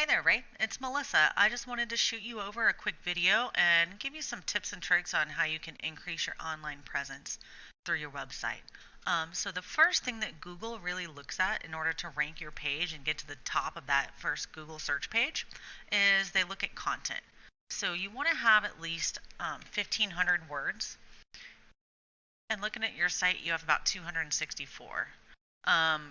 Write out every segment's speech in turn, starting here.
Hey there, Ray. It's Melissa. I just wanted to shoot you over a quick video and give you some tips and tricks on how you can increase your online presence through your website. So the first thing that Google really looks at in order to rank your page and get to the top of that first Google search page is they look at content. So you want to have at least 1,500 words. And looking at your site, you have about 264.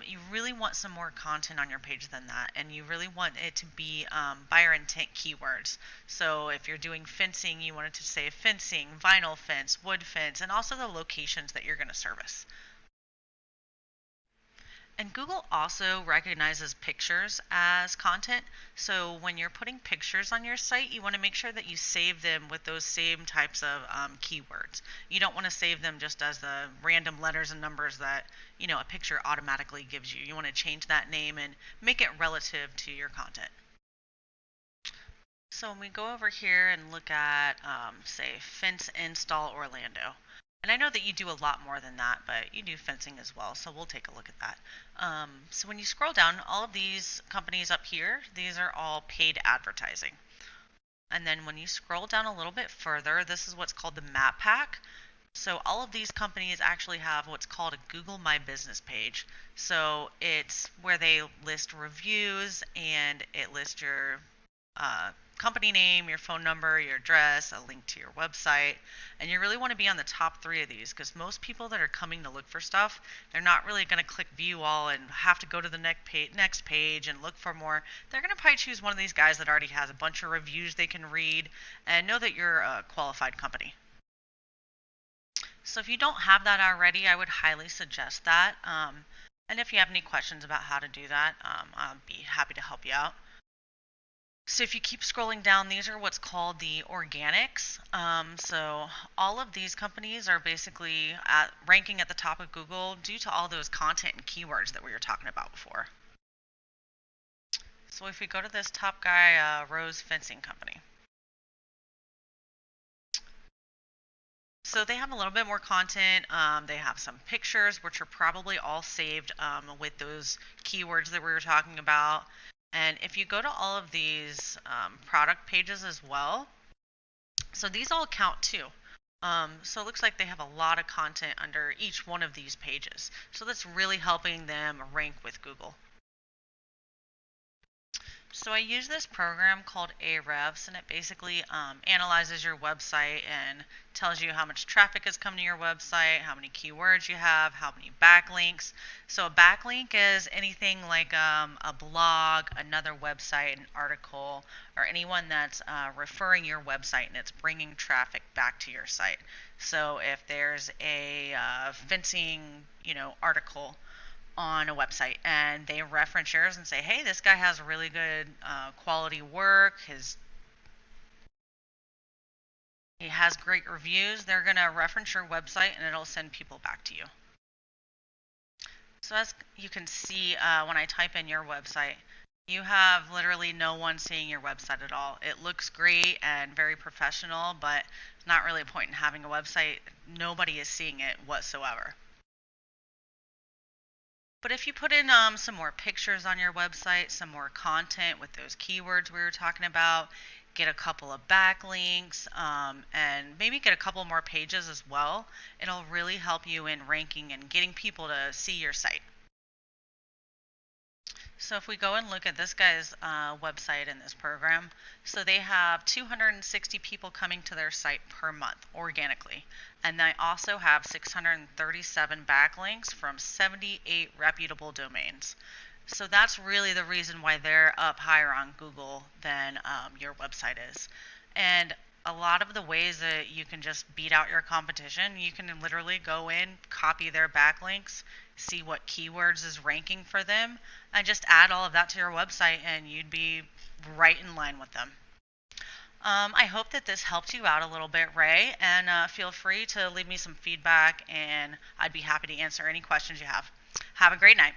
You really want some more content on your page than that, and you really want it to be buyer intent keywords. So if you're doing fencing, you want it to say fencing, vinyl fence, wood fence, and also the locations that you're going to service. And Google also recognizes pictures as content. So when you're putting pictures on your site, you want to make sure that you save them with those same types of keywords. You don't want to save them just as the random letters and numbers that a picture automatically gives you. You want to change that name and make it relative to your content. So when we go over here and look at, say, fence install Orlando. And I know that you do a lot more than that, but you do fencing as well, so we'll take a look at that. So when you scroll down, all of these companies up here, these are all paid advertising. And then when you scroll down a little bit further, this is what's called the map pack. So all of these companies actually have what's called a Google My Business page. So it's where they list reviews and it lists your company name, your phone number, your address, a link to your website. And you really want to be on the top 3 of these because most people that are coming to look for stuff, they're not really going to click view all and have to go to the next page and look for more. They're going to probably choose one of these guys that already has a bunch of reviews they can read and know that you're a qualified company. So if you don't have that already, I would highly suggest that. And if you have any questions about how to do that, I'll be happy to help you out. So if you keep scrolling down, these are what's called the organics. So all of these companies are basically ranking at the top of Google due to all those content and keywords that we were talking about before. So if we go to this top guy, Rose Fencing Company. So they have a little bit more content. They have some pictures, which are probably all saved with those keywords that we were talking about. And if you go to all of these product pages as well, so these all count too. So it looks like they have a lot of content under each one of these pages. So that's really helping them rank with Google. So I use this program called RayBiz, and it basically analyzes your website and tells you how much traffic has come to your website, how many keywords you have, how many backlinks. So a backlink is anything like a blog, another website, an article, or anyone that's referring your website and it's bringing traffic back to your site. So if there's a fencing, article on a website and they reference yours and say, hey, this guy has really good quality work, he has great reviews, they're going to reference your website and it'll send people back to you. So as you can see, when I type in your website, you have literally no one seeing your website at all. It looks great and very professional, but not really a point in having a website. Nobody is seeing it whatsoever. But if you put in some more pictures on your website, some more content with those keywords we were talking about, get a couple of backlinks, and maybe get a couple more pages as well, it'll really help you in ranking and getting people to see your site. So if we go and look at this guy's website in this program, so they have 260 people coming to their site per month organically. And they also have 637 backlinks from 78 reputable domains. So that's really the reason why they're up higher on Google than your website is. And a lot of the ways that you can just beat out your competition, you can literally go in, copy their backlinks, see what keywords is ranking for them, and just add all of that to your website and you'd be right in line with them. I hope that this helped you out a little bit, Ray, and feel free to leave me some feedback and I'd be happy to answer any questions you have. Have a great night.